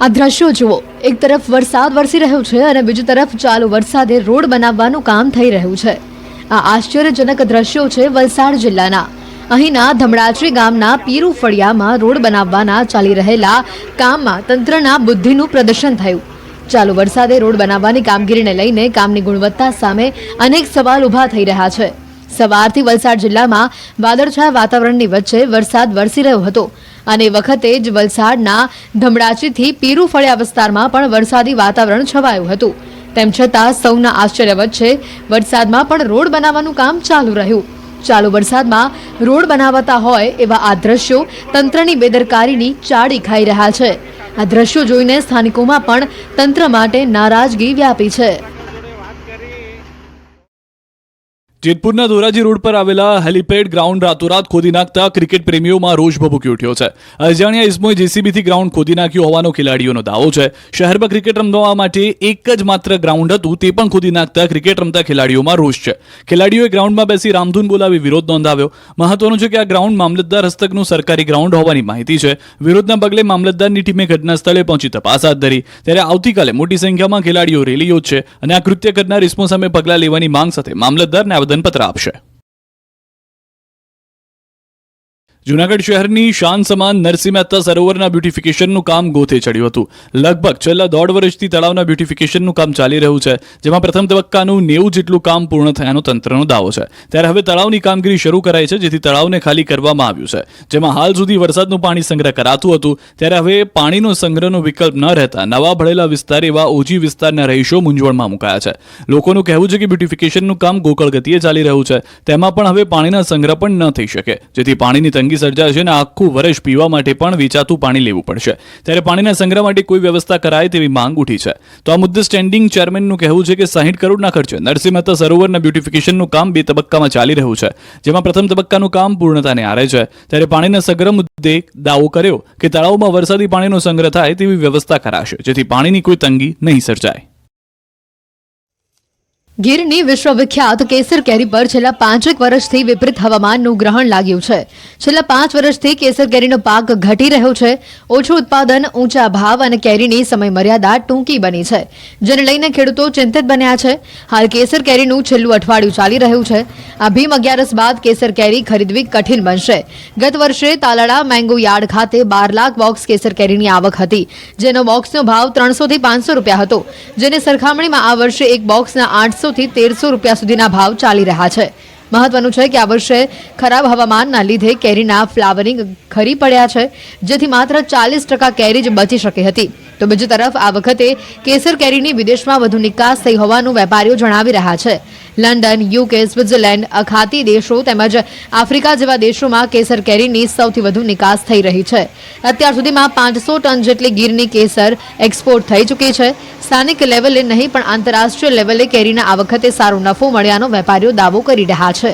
આ દ્રશ્યો જુઓ, એક તરફ વરસાદ વરસી રહ્યો છે અને બીજી તરફ ચાલુ વરસાદે રોડ બનાવવાનું કામ થઈ રહ્યું છે. આ આશ્ચર્યજનક દ્રશ્યો છે વલસાડ જિલ્લાના. અહીંના ધમડાચી ગામના પીરુ ફળિયામાં રોડ બનાવવાના ચાલી રહેલા કામમાં તંત્રના બુદ્ધિનું પ્રદર્શન થયું. ચાલુ વરસાદે રોડ બનાવવાની કામગીરીને લઈને કામની ગુણવત્તા સામે અનેક સવાલ ઊભા થઈ રહ્યા છે. સવારથી વલસાડ જિલ્લામાં વાદળછાયા વાતાવરણની વચ્ચે વરસાદ વરસી રહ્યો હતો અને વખતે જ વલસાડના ધમડાચીથી પીરુ ફળિયા વિસ્તારમાં પણ વરસાદી વાતાવરણ છવાયું હતું. તેમ છતાં સૌના આશ્ચર્ય વચ્ચે વરસાદમાં પણ રોડ બનાવવાનું કામ ચાલુ રહ્યું. ચાલુ વરસાદમાં રોડ બનાવતા હોય એવા આ દ્રશ્યો તંત્રની બેદરકારીની ચાડી ખાઈ રહ્યા છે. આ દ્રશ્યો જોઈને સ્થાનિકોમાં પણ તંત્ર માટે નારાજગી વ્યાપી છે. જેતપુરના ધોરાજી રોડ પર આવેલા હેલિપેડ ગ્રાઉન્ડ રાતોરાત ખોદી નાખતા ક્રિકેટ પ્રેમીઓમાં રોષ ભભૂકી ઉઠ્યો છે. અજાણ્યા ઇસમોએ જેસીબીથી ગ્રાઉન્ડ ખોદી નાખ્યું હોવાનો ખેલાડીઓનો દાવો છે. શહેરમાં ક્રિકેટ રમવા માટે એક જ માત્ર ગ્રાઉન્ડ હતું, તે પણ ખોદી નાખતા ક્રિકેટ રમતા ખેલાડીઓમાં રોષ છે. ખેલાડીઓએ ગ્રાઉન્ડમાં બેસી રામધૂન બોલાવી વિરોધ નોંધાવ્યો. મહત્વનું છે કે આ ગ્રાઉન્ડ મામલતદાર હસ્તકનું સરકારી ગ્રાઉન્ડ હોવાની માહિતી છે. વિરોધના પગલે મામલતદારની ટીમે ઘટના સ્થળે પહોંચી તપાસ હાથ ધરી. ત્યારે આવતીકાલે મોટી સંખ્યામાં ખેલાડીઓ રેલી યોજશે અને આ કૃત્ય કરનાર ઇસમો સામે પગલાં લેવાની માંગ સાથે મામલતદારને આવેદનપત્ર આપશે. જૂનાગઢ શહેરની શાન સમાન નરસિંહ મહેતા સરોવરના બ્યુટિફિકેશનનું કામ ગોથે ચડ્યું હતું. લગભગ છેલ્લા 1.5 વર્ષથી તળાવના બ્યુટિફિકેશનનું કામ ચાલી રહ્યું છે, જેમાં પ્રથમ તબક્કાનું 90 જેટલું કામ પૂર્ણ થયાનો તંત્રનો દાવો છે. ત્યારે હવે તળાવની કામગીરી શરૂ કરાઈ છે, જેથી તળાવને ખાલી કરવામાં આવ્યું છે, જેમાં હાલ સુધી વરસાદનું પાણી સંગ્રહ કરાતું હતું. ત્યારે હવે પાણીનો સંગ્રહનો વિકલ્પ ન રહેતા નવા ભળેલા વિસ્તાર એવા ઓજી વિસ્તારના રહીશો મૂંઝવણમાં મુકાયા છે. લોકોનું કહેવું છે કે બ્યુટિફિકેશનનું કામ ગોકળ ગતિએ ચાલી રહ્યું છે, તેમાં પણ હવે પાણીના સંગ્રહ પણ ન થઈ શકે, જેથી પાણીની તંગી સર્જાશે અને આખું વર્ષ પીવા માટે પણ વેચાતું પાણી લેવું પડશે. ત્યારે પાણીના સંગ્રહ માટે કોઈ વ્યવસ્થા કરાય તેવી માંગ ઉઠી છે. તો આ મુદ્દે સ્ટેન્ડિંગ ચેરમેનનું કહેવું છે કે 60 કરોડના ખર્ચે નરસિંહ મહેતા સરોવરના બ્યુટિફિકેશનનું કામ 2 તબક્કામાં ચાલી રહ્યું છે, જેમાં પ્રથમ તબક્કાનું કામ પૂર્ણતાને આરે છે. ત્યારે પાણીના સંગ્રહ મુદ્દે દાવો કર્યો કે તળાવમાં વરસાદી પાણીનો સંગ્રહ થાય તેવી વ્યવસ્થા કરાશે, જેથી પાણીની કોઈ તંગી નહીં સર્જાય. ગીરની વિશ્વવિખ્યાત કેસર કેરી પર છેલ્લા 5 વર્ષથી વિપરીત હવામાનનું ગ્રહણ લાગ્યું છે. છેલ્લા 5 વર્ષથી કેસર કેરીનો પાક ઘટી રહ્યો છે. ઓછું ઉત્પાદન, ઊંચા ભાવ અને કેરીની સમયમર્યાદા ટૂંકી બની છે, જેને લઈને ખેડૂતો ચિંતિત બન્યા છે. હાલ કેસર કેરીનું છેલ્લું અઠવાડિયું ચાલી રહ્યું છે. આ ભીમ 11 બાદ કેસર કેરી ખરીદવી કઠિન બનશે. ગત વર્ષે તાલાળા મેંગો યાર્ડ ખાતે 12 લાખ બોક્સ કેસર કેરીની આવક હતી, જેનો બોક્સનો ભાવ 300 થી 500 રૂપિયા હતો, જેની સરખામણીમાં આ વર્ષે એક બોક્સના 800 થી 1300 રૂપિયા સુધીના ભાવ ચાલી રહ્યા છે. મહત્વનું છે કે આ વર્ષે ખરાબ હવામાનના લીધે કેરીના ફ્લાવરિંગ ખરી પડ્યા છે, જેથી માત્ર 40% કેરી જ બચી શકી હતી. તો બીજી તરફ આ વખતે કેસર કેરીની વિદેશમાં વધુ નિકાસ થઈ હોવાનું વેપારીઓ જણાવી રહ્યા છે. લંડન, યુકે, સ્વિટ્ઝરલેન્ડ, અખાતી દેશો તેમજ આફ્રિકા જેવા દેશોમાં કેસર કેરીની સૌથી વધુ નિકાસ થઈ રહી છે. અત્યાર સુધીમાં 500 ટન જેટલી ગીરની કેસર એક્સપોર્ટ થઈ ચૂકી છે. સ્થાનિક લેવલે નહીં પણ આંતરરાષ્ટ્રીય લેવલે કેરીના આ વખતે સારો નફો મળ્યાનો વેપારીઓ દાવો કરી રહ્યા છે.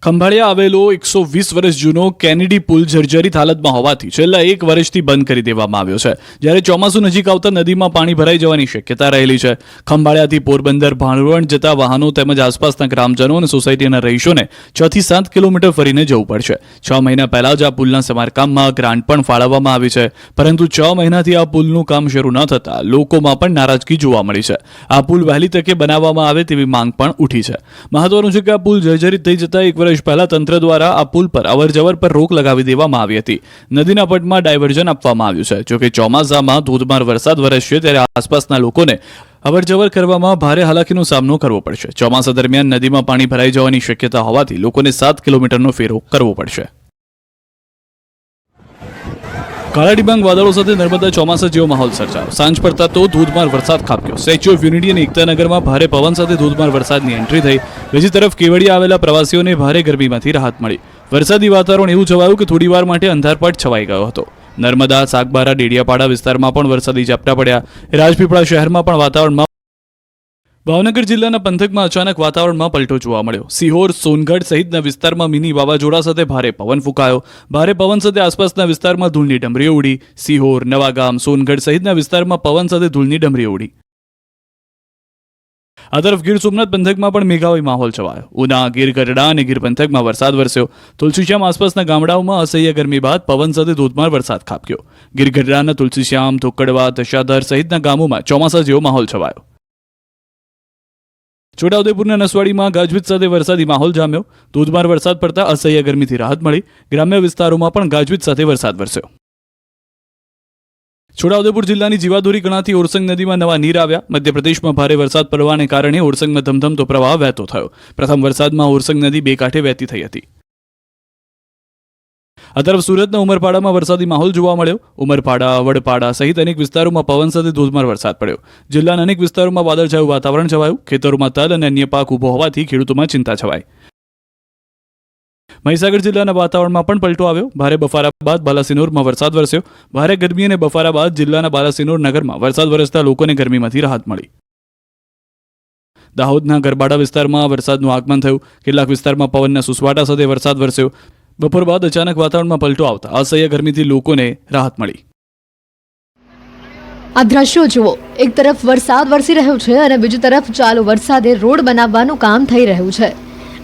ખંભાળિયા આવેલો 120 વર્ષ જૂનો કેનેડી પુલ જર્જરિત હાલતમાં હોવાથી છેલ્લા 1 વર્ષથી બંધ કરી દેવામાં આવ્યો છે. જ્યારે ચોમાસું નજીક આવતા નદીમાં પાણી ભરાઈ જવાની શક્યતા રહેલી છે. ખંભાળિયાથી પોરબંદર ભાણવડ જતા વાહનો તેમજ આસપાસના ગ્રામજનો અને સોસાયટીના રહીશોને 6 થી 7 કિલોમીટર ફરીને જવું પડશે. 6 મહિના પહેલા જ આ પુલના સમારકામમાં ગ્રાન્ટ પણ ફાળવવામાં આવી છે, પરંતુ 6 મહિનાથી આ પુલનું કામ શરૂ ન થતા લોકોમાં પણ નારાજગી જોવા મળી છે. આ પુલ વહેલી તકે બનાવવામાં આવે તેવી માંગ પણ ઉઠી છે. મહત્વનું છે કે આ પુલ જર્જરિત થઈ જતા 1 વર્ષ પહેલા તંત્ર દ્વારા આ પુલ પર અવરજવર પર રોક લગાવી દેવામાં આવી હતી. નદીના પટમાં ડાયવર્ઝન આપવામાં આવ્યું છે. જોકે ચોમાસામાં ધોધમાર વરસાદ વરસશે ત્યારે આસપાસના લોકોને અવરજવર કરવામાં ભારે હાલાકીનો સામનો કરવો પડશે. ચોમાસા દરમિયાન નદીમાં પાણી ભરાઈ જવાની શક્યતા હોવાથી લોકોને 7 કિલોમીટરનો ફેરો કરવો પડશે. કાળા ડિબાંગ વાદળો સાથે નર્મદા ચોમાસા જેવો માહોલ સર્જાયો. સાંજ પડતા તો ધોધમાર વરસાદ ખાબક્યો. સ્ટેચ્યુ ઓફ યુનિટી અને એકતાનગરમાં ભારે પવન સાથે ધોધમાર વરસાદની એન્ટ્રી થઈ. બીજી તરફ કેવડિયા આવેલા પ્રવાસીઓને ભારે ગરમીમાંથી રાહત મળી. વરસાદી વાતાવરણ એવું છવાયું કે થોડી વાર માટે અંધારપટ છવાઈ ગયો હતો. નર્મદા, સાગબારા, ડેડિયાપાડા વિસ્તારમાં પણ વરસાદી ઝાપટા પડ્યા. રાજપીપળા શહેરમાં પણ વાતાવરણમાં ભાવનગર જિલ્લાના પંથકમાં અચાનક વાતાવરણમાં પલટો જોવા મળ્યો. સિહોર, સોનગઢ સહિતના વિસ્તારમાં મિની વાવાઝોડા સાથે ભારે પવન ફૂંકાયો. ભારે પવન સાથે આસપાસના વિસ્તારમાં ધૂળની ડમરીઓ ઉડી. સિહોર, નવાગામ, સોનગઢ સહિતના વિસ્તારમાં પવન સાથે ધૂળની ડમરીઓ ઉડી. આ તરફ ગીર સોમનાથ પંથકમાં પણ મેઘાવી માહોલ છવાયો. ઉના, ગીર ગઢડા અને ગીર પંથકમાં વરસાદ વરસ્યો. તુલસીશ્યામ આસપાસના ગામડાઓમાં અસહ્ય ગરમી બાદ પવન સાથે ધોધમાર વરસાદ ખાબક્યો. ગીર ગઢડાના તુલસીશ્યામ, ધોકડવા, દશાધર સહિતના ગામોમાં ચોમાસા જેવો માહોલ છવાયો. છોટાઉદેપુરના નસવાડીમાં ગાજવીજ સાથે વરસાદી માહોલ જામ્યો. ધોધમાર વરસાદ પડતા અસહ્ય ગરમીથી રાહત મળી. ગ્રામ્ય વિસ્તારોમાં પણ ગાજવીજ સાથે વરસાદ વરસ્યો. છોટાઉદેપુર જિલ્લાની જીવાદોરી ગણાતી ઓરસંગ નદીમાં નવા નીર આવ્યા. મધ્યપ્રદેશમાં ભારે વરસાદ પડવાને કારણે ઓરસંગમાં ધમધમતો પ્રવાહ વહેતો થયો. પ્રથમ વરસાદમાં ઓરસંગ નદી બે કાંઠે વહેતી થઈ હતી. આ તરફ સુરતના ઉમરપાડામાં વરસાદી માહોલ જોવા મળ્યો. ઉમરપાડા, વડપાડા સહિત અનેક વિસ્તારોમાં પવન સાથે ધોધમાર વરસાદ પડ્યો. જિલ્લાના અનેક વિસ્તારોમાં વાદળછાયું વાતાવરણ છવાયું. ખેતરોમાં તલ અને અન્ય પાક ઊભો હોવાથી ખેડૂતોમાં ચિંતા છવાઈ. મહીસાગર જિલ્લાના વાતાવરણમાં પણ પલટો આવ્યો. ભારે બફારા બાદ બાલાસિનોરમાં વરસાદ વરસ્યો. ભારે ગરમી અને બફારા બાદ જિલ્લાના બાલાસિનોર નગરમાં વરસાદ વરસતા લોકોને ગરમીમાંથી રાહત મળી. દાહોદના ગરબાડા વિસ્તારમાં વરસાદનું આગમન થયું. કેટલાક વિસ્તારમાં પવનના સુસવાટા સાથે વરસાદ વરસ્યો. બપોર બાદ અચાનક વાતાવરણમાં પલટો આવતા અસહ્ય ગરમીથી લોકોને રાહત મળી. આ દ્રશ્યો જુઓ, એક તરફ વરસાદ વરસી રહ્યો છે અને બીજી તરફ ચાલુ વરસાદે રોડ બનાવવાનું કામ થઈ રહ્યું છે.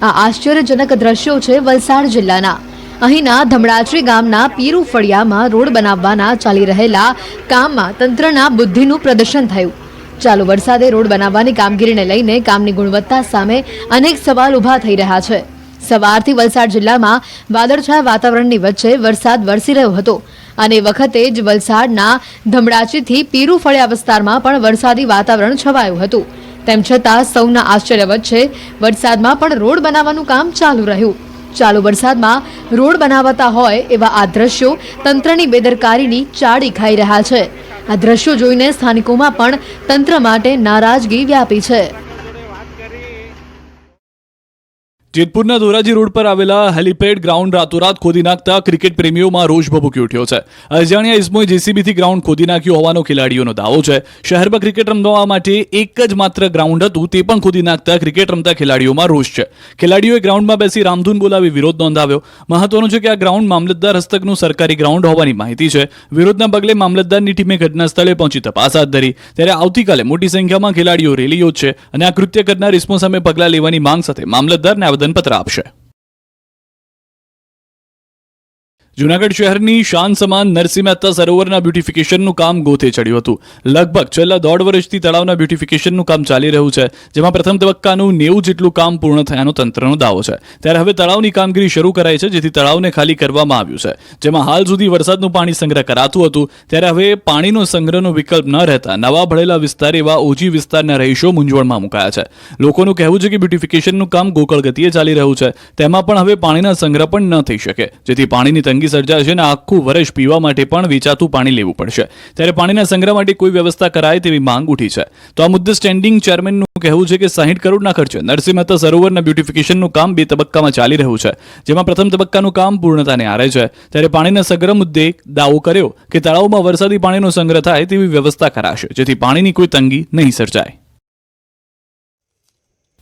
આ આશ્ચર્યજનક દ્રશ્યો છે વલસાડ જિલ્લાના. અહીંના ધમડાચરી ગામના પીરુ ફળિયામાં રોડ બનાવવાના ચાલી રહેલા કામમાં તંત્રના બુદ્ધિનું પ્રદર્શન થયું. ચાલુ વરસાદે રોડ બનાવવાની કામગીરીને લઈને કામની ગુણવત્તા સામે અનેક સવાલ ઊભા થઈ રહ્યા છે. સવારથી વલસાડ જિલ્લામાં વાદળછાયા વાતાવરણની વચ્ચે વરસાદ વરસી રહ્યો હતો અને વખતે જ વલસાડના ધમડાચીથી પીરુ ફળિયા વિસ્તારમાં પણ વરસાદી વાતાવરણ છવાયું હતું. તેમ છતાં સૌના આશ્ચર્ય વચ્ચે વરસાદમાં પણ રોડ બનાવવાનું કામ ચાલુ રહ્યું. ચાલુ વરસાદમાં રોડ બનાવતા હોય એવા આ દ્રશ્યો તંત્રની બેદરકારીની ચાડી ખાઈ રહ્યા છે. આ દ્રશ્યો જોઈને સ્થાનિકોમાં પણ તંત્ર માટે નારાજગી વ્યાપી છે. જેતપુરના ધોરાજી રોડ પર આવેલા હેલીપેડ ગ્રાઉન્ડ રાતોરાત ખોદી નાખતા ક્રિકેટ પ્રેમીઓમાં રોષ ભભૂકી ઉઠ્યો છે. અજાણ્યા ઇસમોએ જેસીબીથી ગ્રાઉન્ડ ખોદી નાખ્યું હોવાનો ખેલાડીઓનો દાવો છે. શહેરમાં ક્રિકેટ રમવા માટે એક જ માત્ર ગ્રાઉન્ડ હતું, તે પણ ખોદી નાખતા ક્રિકેટ રમતા ખેલાડીઓમાં રોષ છે. ખેલાડીઓએ ગ્રાઉન્ડમાં બેસી રામધૂન બોલાવી વિરોધ નોંધાવ્યો. મહત્વનું છે કે આ ગ્રાઉન્ડ મામલતદાર હસ્તકનું સરકારી ગ્રાઉન્ડ હોવાની માહિતી છે. વિરોધના પગલે મામલતદારની ટીમે ઘટના સ્થળે પહોંચી તપાસ હાથ ધરી. ત્યારે આવતીકાલે મોટી સંખ્યામાં ખેલાડીઓ રેલી યોજશે અને આ કૃત્ય કરનાર ઇસમો સામે પગલાં લેવાની માંગ સાથે મામલતદારને આવેદનપત્ર આપશે. જૂનાગઢ શહેરની શાન સમાન નરસિંહ મહેતા સરોવરના બ્યુટિફિકેશનનું કામ ગોથે ચડ્યું હતું. લગભગ છેલ્લા 1.5 વર્ષથી તળાવના બ્યુટિફિકેશનનું કામ ચાલી રહ્યું છે, જેમાં પ્રથમ તબક્કાનું 90 જેટલું કામ પૂર્ણ થયાનો તંત્રનો દાવો છે. ત્યારે હવે તળાવની કામગીરી શરૂ કરાઈ છે, જેથી તળાવને ખાલી કરવામાં આવ્યું છે. જેમાં હાલ સુધી વરસાદનું પાણી સંગ્રહ કરાતું હતું, ત્યારે હવે પાણીનો સંગ્રહનો વિકલ્પ ન રહેતા નવા ભળેલા વિસ્તાર એવા ઓજી વિસ્તારના રહીશો મૂંઝવણમાં મુકાયા છે. લોકોનું કહેવું છે કે બ્યુટિફિકેશનનું કામ ગોકળ ગતિએ ચાલી રહ્યું છે, તેમાં પણ હવે પાણીના સંગ્રહ પણ ન થઈ શકે, જેથી પાણીની તંગી સર્જાશે અને આખું વર્ષ પીવા માટે પણ વેચાતું પાણી લેવું પડશે. ત્યારે પાણીના સંગ્રહ માટે કોઈ વ્યવસ્થા કરાય તેવી માંગ ઉઠી છે. તો આ મુદ્દે સ્ટેન્ડિંગ ચેરમેનનું કહેવું છે કે 60 કરોડના ખર્ચે નરસિંહ મહેતા સરોવરના બ્યુટિફિકેશનનું કામ 2 તબક્કામાં ચાલી રહ્યું છે, જેમાં પ્રથમ તબક્કાનું કામ પૂર્ણતાને આરે છે. ત્યારે પાણીના સંગ્રહ મુદ્દે દાવો કર્યો કે તળાવમાં વરસાદી પાણીનો સંગ્રહ થાય તેવી વ્યવસ્થા કરાશે, જેથી પાણીની કોઈ તંગી નહીં સર્જાય.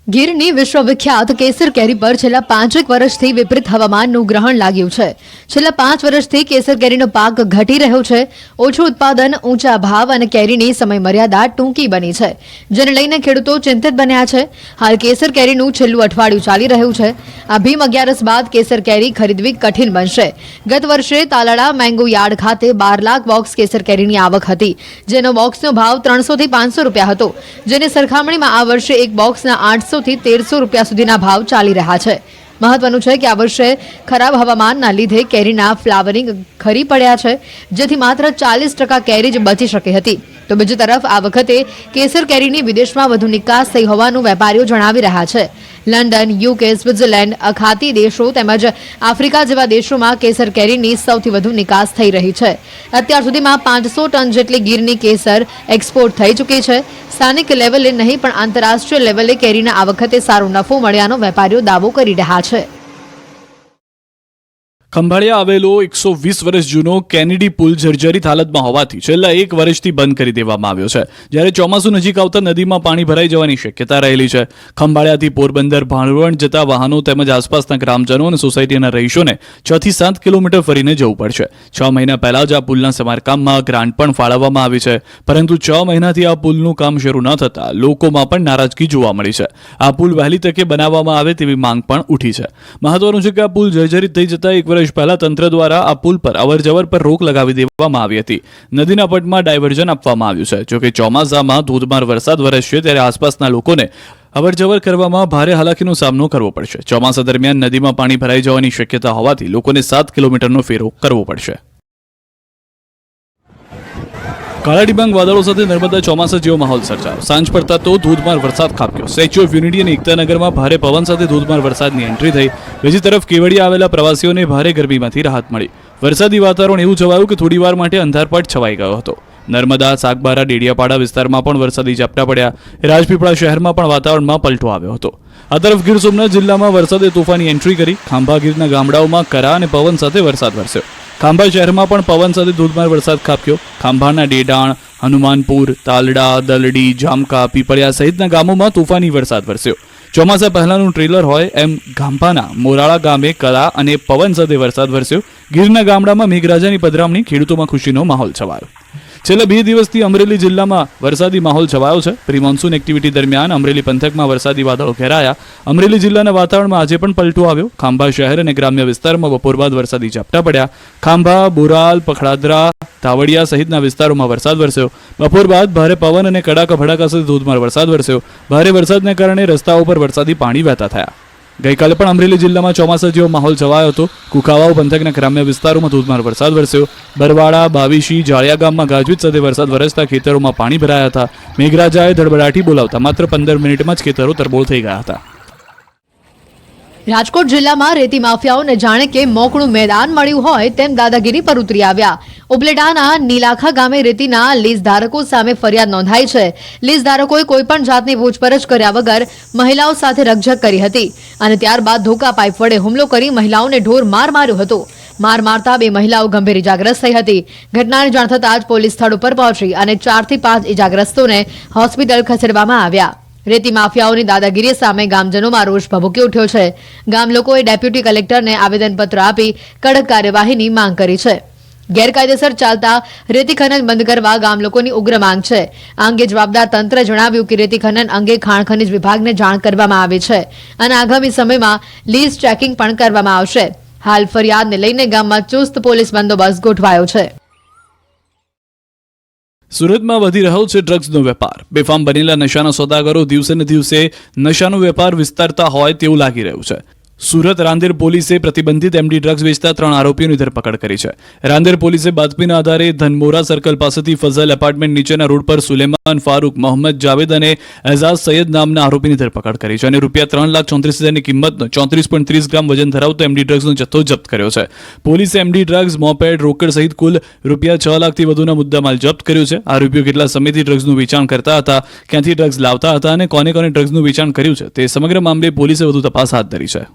ગીરની વિશ્વવિખ્યાત કેસર કેરી પર છેલ્લા 5 વર્ષથી વિપરીત હવામાનનું ગ્રહણ લાગ્યું છે. છેલ્લા 5 વર્ષથી કેસર કેરીનો પાક ઘટી રહ્યો છે. ઓછું ઉત્પાદન, ઊંચા ભાવ અને કેરીની સમય મર્યાદા ટૂંકી બની છે, જેને લઈને ખેડૂતો ચિંતિત બન્યા છે. હાલ કેસર કેરીનું છેલ્લું અઠવાડિયું ચાલી રહ્યું છે. આ ભીમ 11 બાદ કેસર કેરી ખરીદવી કઠિન બનશે. ગત વર્ષે તાલાળા મેંગો યાર્ડ ખાતે 12 લાખ બોક્સ કેસર કેરીની આવક હતી, જેનો બોક્સનો ભાવ 300 થી 500 રૂપિયા હતો, જેની સરખામણીમાં આ વર્ષે એક બોક્સના 800 થી 1300 રૂપિયા સુધીના ભાવ ચાલી રહ્યા છે. મહત્વનું છે કે આ વર્ષે ખરાબ હવામાનના લીધે કેરીના ફ્લાવરિંગ ખરી પડ્યા છે, જેથી માત્ર 40% કેરી જ બચી શકી હતી. તો બીજી તરફ આ વખતે કેસર કેરીની વિદેશમાં વધુ નિકાસ થઈ હોવાનું વેપારીઓ જણાવી રહ્યા છે. લંડન, યુકે, સ્વિટ્ઝરલેન્ડ, અખાતી દેશો તેમજ આફ્રિકા જેવા દેશોમાં કેસર કેરીની સૌથી વધુ નિકાસ થઈ રહી છે. અત્યાર સુધીમાં 500 ટન જેટલી ગીરની કેસર એક્સપોર્ટ થઈ ચૂકી છે. સ્થાનિક લેવલે નહીં પણ આંતરરાષ્ટ્રીય લેવલે કેરીના આ વખતે સારો નફો મળ્યાનો વેપારીઓ દાવો કરી રહ્યા છે. ખંભાળિયા આવેલો 120 વર્ષ જૂનો કેનેડી પુલ જર્જરિત હાલતમાં હોવાથી છેલ્લા 1 વર્ષથી બંધ કરી દેવામાં આવ્યો છે. જ્યારે ચોમાસું નજીક આવતા નદીમાં પાણી ભરાઈ જવાની શક્યતા રહેલી છે. ખંભાળિયાથી પોરબંદર ભાણવડ જતા વાહનો તેમજ આસપાસના ગ્રામજનો અને સોસાયટીના રહીશોને 6 થી 7 કિલોમીટર ફરીને જવું પડશે. 6 મહિના પહેલા જ આ પુલના સમારકામમાં ગ્રાન્ટ પણ ફાળવવામાં આવી છે, પરંતુ 6 મહિનાથી આ પુલનું કામ શરૂ ન થતા લોકોમાં પણ નારાજગી જોવા મળી છે. આ પુલ વહેલી તકે બનાવવામાં આવે તેવી માંગ પણ ઉઠી છે. મહત્વનું છે કે આ પુલ જર્જરિત થઈ જતા 1 વર્ષ પહેલા તંત્ર દ્વારા આ પુલ પર અવરજવર પર રોક લગાવી દેવામાં આવી હતી. નદીના પટમાં ડાયવર્ઝન આપવામાં આવ્યું છે. જોકે ચોમાસામાં ધોધમાર વરસાદ વરસશે ત્યારે આસપાસના લોકોને અવરજવર કરવામાં ભારે હાલાકીનો સામનો કરવો પડશે. ચોમાસા દરમિયાન નદીમાં પાણી ભરાઈ જવાની શક્યતા હોવાથી લોકોને 7 કિલોમીટરનો ફેરો કરવો પડશે. કાળા ડિબાંગ વાદળો સાથે નર્મદા ચોમાસા જેવો માહોલ સર્જાયો. સાંજ પડતા તો ધોધમાર વરસાદ ખાબક્યો. સ્ટેચ્યુ ઓફ યુનિટી અને એકતાનગરમાં ભારે પવન સાથે ધોધમાર વરસાદની એન્ટ્રી થઈ. બીજી તરફ કેવડિયા આવેલા પ્રવાસીઓને ભારે ગરમીમાંથી રાહત મળી. વરસાદી વાતાવરણ એવું છવાયું કે થોડીવાર માટે અંધારપટ છવાઈ ગયો હતો. નર્મદા, સાગબારા, ડેડિયાપાડા વિસ્તારમાં પણ વરસાદી ઝાપટા પડ્યા. રાજપીપળા શહેરમાં પણ વાતાવરણમાં પલટો આવ્યો હતો. આ તરફ ગીર સોમનાથ જિલ્લામાં વરસાદે તોફાની એન્ટ્રી કરી. ખાંભા ગીરના ગામડાઓમાં કરા અને પવન સાથે વરસાદ વરસ્યો. ખાંભા શહેરમાં પણ પવન સાથે ધોધમાર વરસાદ ખાબક્યો. ખાંભાના ડેડાણ, હનુમાનપુર, તાલડા, દલડી, જામકા, પીપળિયા સહિતના ગામોમાં તોફાની વરસાદ વરસ્યો. ચોમાસા પહેલાનું ટ્રેલર હોય એમ ખાંભાના મોરાળા ગામે કરા અને પવન સાથે વરસાદ વરસ્યો. ગીરના ગામડામાં મેઘરાજાની પધરામણી, ખેડૂતોમાં ખુશીનો માહોલ છવાયો. છેલ્લા 2 દિવસથી અમરેલી જિલ્લામાં વરસાદી માહોલ છવાયો છે. પ્રી મોન્સૂન એક્ટિવિટી દરમિયાન અમરેલી પંથકમાં વરસાદી વાદળો ઘેરાયા. અમરેલી જિલ્લાના વાતાવરણમાં આજે પણ પલટો આવ્યો. ખાંભા શહેર અને ગ્રામ્ય વિસ્તારમાં બપોર બાદ વરસાદી ઝાપટા પડ્યા. ખાંભા, બોરાલ, પખડાદરા, ધાવડિયા સહિતના વિસ્તારોમાં વરસાદ વરસ્યો. બપોર બાદ ભારે પવન અને કડાકા ભડાકા સાથે ધોધમાર વરસાદ વરસ્યો. ભારે વરસાદને કારણે રસ્તાઓ પર વરસાદી પાણી વહેતા થયા. ગઈકાલે પણ અમરેલી જિલ્લામાં ચોમાસા જેવો માહોલ છવાયો હતો. કુકાવાવ પંથકના ગ્રામ્ય વિસ્તારોમાં ધોધમાર વરસાદ વરસ્યો. બરવાડા, બાવીશી, જાળિયા ગામમાં ગાજવીજ સાથે વરસાદ વરસતા ખેતરોમાં પાણી ભરાયા હતા. મેઘરાજાએ ધડબડાટી બોલાવતા માત્ર 15 મિનિટમાં જ ખેતરો તરબોળ થઈ ગયા હતા. રાજકોટ જિલ્લામાં રેતી માફિયાઓને જાણે કે મોકળું મેદાન મળ્યું હોય તેમ દાદાગીરી પર ઉતરી આવ્યા. ઉપલેટાના નીલાખા ગામે રેતીના લીઝ ધારકો સામે ફરિયાદ નોંધાઈ છે. લીઝ ધારકોએ કોઈપણ જાતની પૂછપરછ કર્યા વગર મહિલાઓ સાથે રકઝક કરી હતી અને ત્યારબાદ ધોકા પાઇપ વડે હુમલો કરી મહિલાઓને ઢોર માર માર્યો હતો. માર મારતા 2 મહિલાઓ ગંભીર ઇજાગ્રસ્ત થઈ હતી. ઘટનાની જાણ થતાં જ પોલીસ સ્થળ ઉપર પહોંચી અને 4 થી 5 ઇજાગ્રસ્તોને હોસ્પિટલ ખસેડવામાં આવ્યા. રેતી માફિયાઓની દાદાગીરી સામે ગામજનોમાં રોષ ભભૂકી ઉઠ્યો છે. ગામ લોકોએ ડેપ્યુટી કલેક્ટરને આવેદનપત્ર આપી કડક કાર્યવાહીની માંગ કરી છે. ગેરકાયદેસર ચાલતા રેતી ખનન બંધ કરવા ગામ લોકોની ઉગ્ર માંગ છે. આ અંગે જવાબદાર તંત્રે જણાવ્યું કે રેતી ખનન અંગે ખાણ ખનીજ વિભાગને જાણ કરવામાં આવી છે અને આગામી સમયમાં લીઝ ચેકિંગ પણ કરવામાં આવશે. હાલ ફરિયાદને લઈને ગામમાં ચુસ્ત પોલીસ બંદોબસ્ત ગોઠવાયો છે. સુરતમાં વધી રહ્યો છે ડ્રગ્સનો વેપાર. બેફામ બનેલા નશાના સોદાગરો દિવસે ને દિવસે નશાનો વેપાર વિસ્તારતા હોય તેવું લાગી રહ્યું છે. સુરત રાંદેર પોલીસે પ્રતિબંધિત એમડી ડ્રગ્સ વેચતા 3 આરોપીઓની ધરપકડ કરી છે. રાંદેર પોલીસે બાતમીના આધારે ધનમોરા સર્કલ પાસેથી ફઝલ એપાર્ટમેન્ટ નીચેના રોડ પર સુલેમાન ફારૂક, મોહમ્મદ જાવેદ અને એઝાઝ સૈયદ નામના આરોપીની ધરપકડ કરી છે અને ₹3,34,000ની કિંમતનો 34.30 ગ્રામ વજન ધરાવતો એમડી ડ્રગ્સનો જથ્થો જપ્ત કર્યો છે. પોલીસે એમડી ડ્રગ્સ, મોપેડ, રોકડ સહિત કુલ ₹6 લાખથી વધુના મુદ્દામાલ જપ્ત કર્યો છે. આરોપીઓ કેટલા સમયથી ડ્રગ્સનું વેચાણ કરતા હતા, ક્યાંથી ડ્રગ્સ લાવતા હતા અને કોને કોને ડ્રગ્સનું વેચાણ કર્યું છે તે સમગ્ર મામલે પોલીસે વધુ તપાસ હાથ ધરી છે.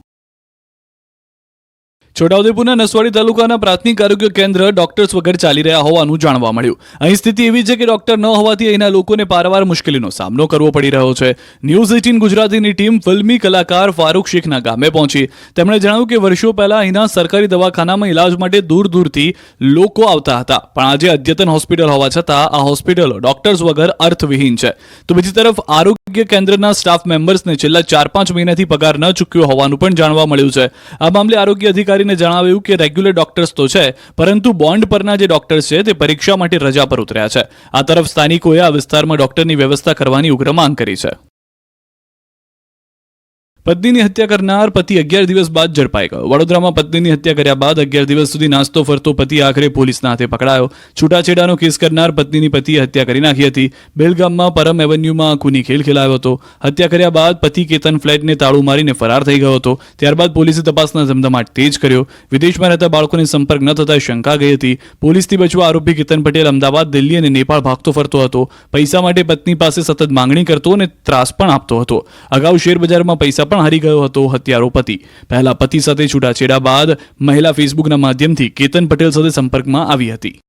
છોટાઉદેપુરના નસવાડી તાલુકાના પ્રાથમિક આરોગ્ય કેન્દ્ર ડોક્ટર્સ વગર ચાલી રહ્યા હોવાનું જાણવા મળ્યું. અહીં સ્થિતિ એવી છે કે ડોક્ટર ન હોવાથી અહીંના લોકોને પારવાર મુશ્કેલીનો સામનો કરવો પડી રહ્યો છે. ન્યૂઝ 18 ગુજરાતીની ટીમ ફિલ્મી કલાકાર ફારૂક શેખના ગામે પહોંચી. તેમણે જણાવ્યું કે વર્ષો પહેલા અહીંના સરકારી દવાખાનામાં ઇલાજ માટે દૂર દૂરથી લોકો આવતા હતા, પણ આજે અદ્યતન હોસ્પિટલ હોવા છતાં આ હોસ્પિટલો ડોક્ટર્સ વગર અર્થવિહીન છે. તો બીજી તરફ આરોગ્ય કેન્દ્રના સ્ટાફ મેમ્બર્સને છેલ્લા 4-5 મહિનાથી પગાર ન ચૂક્યો હોવાનું પણ જાણવા મળ્યું છે. આ મામલે આરોગ્ય અધિકારી જણાવ્યું કે રેગ્યુલર ડોક્ટર્સ તો છે, પરંતુ બોન્ડ પરના જે ડોક્ટર્સ છે તે પરીક્ષા માટે રજા પર ઉતર્યા છે. આ તરફ સ્થાનિકોએ આ વિસ્તારમાં ડોક્ટરની વ્યવસ્થા કરવાની ઉગ્ર માંગ કરી છે. પત્નીની હત્યા કરનાર પતિ 11 દિવસ બાદ ઝડપાઈ ગયો. વડોદરામાં પત્નીની હત્યા કર્યા બાદ 11 દિવસ સુધી નાસ્તો ફરતો પતિ આખરે પોલીસના હાથે પકડાયો. છૂટાછેડાનો કેસ કરનાર પત્નીની પતિએ હત્યા કરી નાખી હતી. બેલગામમાં પરમ એવન્યુમાં ખૂની ખેલ ખેલાયો હતો. હત્યા કર્યા બાદ પતિ કેતન ફ્લેટને તાળું મારીને ફરાર થઈ ગયો હતો. ત્યારબાદ પોલીસે તપાસના ધમધમાટ તેજ કર્યો. વિદેશમાં રહેતા બાળકોને સંપર્ક ન થતા શંકા ગઈ હતી. પોલીસથી બચવા આરોપી કેતન પટેલ અમદાવાદ, દિલ્હી અને નેપાળ ભાગતો ફરતો હતો. પૈસા માટે પત્ની પાસે સતત માંગણી કરતો અને ત્રાસ પણ આપતો હતો. અગાઉ શેરબજારમાં પૈસા પણ હારી ગયો હતો હત્યારો પતિ. પહેલા પતિ સાથે છૂટાછેડા બાદ મહિલા ફેસબુકના માધ્યમથી કેતન પટેલ સાથે સંપર્કમાં આવી હતી.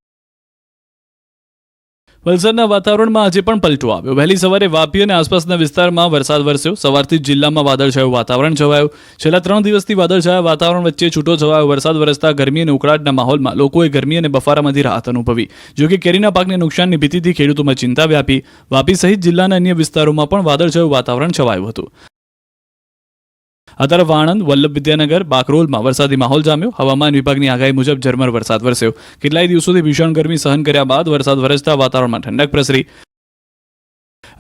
વલસાડના વાતાવરણમાં આજે પણ પલટો આવ્યો. વહેલી સવારે વાપી અને આસપાસના વિસ્તારમાં વરસાદ વરસ્યો. સવારથી જ જિલ્લામાં વાદળછાયું વાતાવરણ છવાયું. છેલ્લા 3 દિવસથી વાદળછાયા વાતાવરણ વચ્ચે છૂટો છવાયો વરસાદ વરસતા ગરમી અને ઉકળાટના માહોલમાં લોકોએ ગરમી અને બફારામાંથી રાહત અનુભવી. જોકે કેરીના પાકને નુકસાનની ભીતિથી ખેડૂતોમાં ચિંતા વ્યાપી. વાપી સહિત જિલ્લાના અન્ય વિસ્તારોમાં પણ વાદળછાયું વાતાવરણ છવાયું હતું. આ તરફ આણંદ, વલ્લભ વિદ્યાનગર, બાકરોલમાં વરસાદી માહોલ જામ્યો. હવામાન વિભાગની આગાહી મુજબ ઝરમર વરસાદ વરસ્યો. કેટલાય દિવસોથી ભીષણ ગરમી સહન કર્યા બાદ વરસાદ વરસતા વાતાવરણમાં ઠંડક પ્રસરી.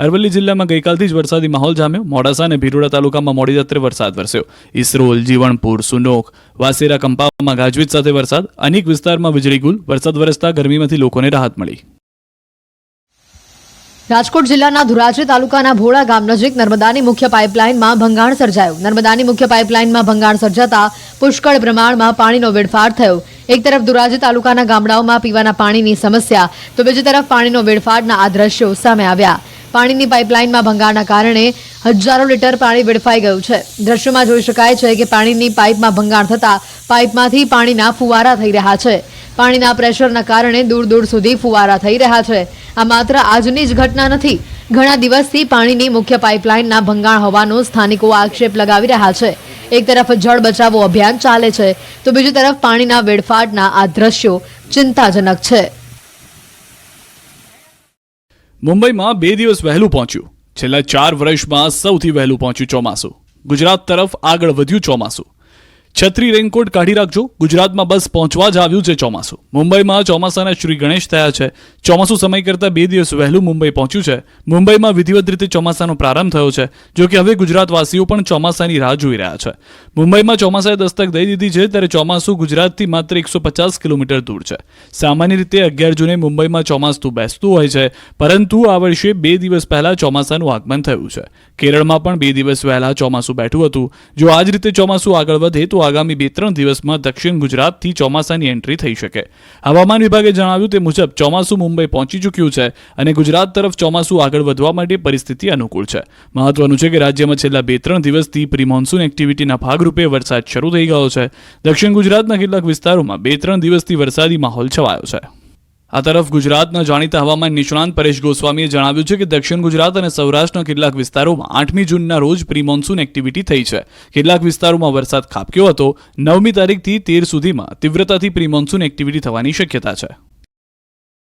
અરવલ્લી જિલ્લામાં ગઈકાલથી જ વરસાદી માહોલ જામ્યો. મોડાસા અને ભિલોડા તાલુકામાં મોડી રાત્રે વરસાદ વરસ્યો. ઇસરોલ, જીવણપુર, સુનોક, વાસેરા, કંપામાં ગાજવીજ સાથે વરસાદ. અનેક વિસ્તારમાં વીજળી ગુલ. વરસાદ વરસતા ગરમીમાંથી લોકોને રાહત મળી. રાજકોટ જિલ્લાના ધોરાજી તાલુકાના ભોળા ગામ નજીક નર્મદાની મુખ્ય પાઇપલાઇનમાં ભંગાણ સર્જાયું. નર્મદાની મુખ્ય પાઇપલાઇનમાં ભંગાણ સર્જાતા પુષ્કળ પ્રમાણમાં પાણીનો વેડફાટ થયો. એક તરફ ધોરાજી તાલુકાના ગામડાઓમાં પીવાના પાણીની સમસ્યા તો બીજી તરફ પાણીનો વેડફાટના આ દ્રશ્યો સામે આવ્યા. પાણીની પાઇપલાઇનમાં ભંગાણના કારણે હજારો લીટર પાણી વેડફાઈ ગયું છે. દ્રશ્યોમાં જોઈ શકાય છે કે પાણીની પાઇપમાં ભંગાણ થતા પાઇપમાંથી પાણીના ફુવારા થઈ રહ્યા છે. પાણીના પ્રેશરના કારણે દૂર દૂર સુધી ફુવારા થઈ રહ્યા છે. આ માત્ર આજની જ ઘટના નથી. ઘણા દિવસથી પાણીની મુખ્ય પાઇપલાઇનના ભંગાણ હોવાનો સ્થાનિકો આક્ષેપ લગાવી રહ્યા છે. એક તરફ જળ બચાવો અભિયાન ચાલે છે તો બીજી તરફ પાણીના વેડફાટના આ દ્રશ્યો ચિંતાજનક છે. મુંબઈમાં 2 દિવસ વહેલું પહોંચ્યું. છેલ્લા 4 વર્ષમાં સૌથી વહેલું પહોંચ્યું ચોમાસું. ગુજરાત તરફ આગળ વધ્યું ચોમાસું. છત્રી રેનકોટ કાઢી રાખજો. ગુજરાતમાં બસ પહોંચવા જ આવ્યું છે ચોમાસું. મુંબઈમાં ચોમાસાના શ્રી ગણેશ થયા છે. ચોમાસું સમય કરતાં 2 દિવસ વહેલું મુંબઈ પહોંચ્યું છે. મુંબઈમાં વિધિવત રીતે ચોમાસાનો પ્રારંભ થયો છે. જો કે હવે ગુજરાતવાસીઓ પણ ચોમાસાની રાહ જોઈ રહ્યા છે. મુંબઈમાં ચોમાસાએ દસ્તક દઈ દીધી છે ત્યારે ચોમાસું ગુજરાતથી માત્ર 150 કિલોમીટર દૂર છે. સામાન્ય રીતે 11 જૂને મુંબઈમાં ચોમાસું બેસતું હોય છે, પરંતુ આ વર્ષે 2 દિવસ પહેલા ચોમાસાનું આગમન થયું છે. કેરળમાં પણ 2 દિવસ વહેલા ચોમાસું બેઠું હતું. જો આ જ રીતે ચોમાસું આગળ વધે તો આગામી 2-3 દિવસમાં દક્ષિણ ગુજરાતથી ચોમાસાની એન્ટ્રી થઈ શકે. હવામાન વિભાગે જણાવ્યું તે મુજબ ચોમાસું મુંબઈ પહોંચી ચૂક્યું છે અને ગુજરાત તરફ ચોમાસું આગળ વધવા માટે પરિસ્થિતિ અનુકૂળ છે. મહત્વનું છે કે રાજ્યમાં છેલ્લા 2-3 દિવસથી પ્રી મોન્સૂન એક્ટિવિટીના ભાગરૂપે વરસાદ શરૂ થઈ ગયો છે. દક્ષિણ ગુજરાતના કેટલાક વિસ્તારોમાં 2-3 દિવસથી વરસાદી માહોલ છવાયો છે. આ તરફ ગુજરાતના જાણીતા હવામાન નિષ્ણાંત પરેશ ગોસ્વામીએ જણાવ્યું છે કે દક્ષિણ ગુજરાત અને સૌરાષ્ટ્રના કેટલાક વિસ્તારોમાં 8મી જૂનના રોજ પ્રી મોન્સૂન એક્ટિવિટી થઈ છે. કેટલાક વિસ્તારોમાં વરસાદ ખાબક્યો હતો. 9મી તારીખથી 13 સુધીમાં તીવ્રતાથી પ્રી મોન્સૂન એક્ટિવિટી થવાની શક્યતા છે.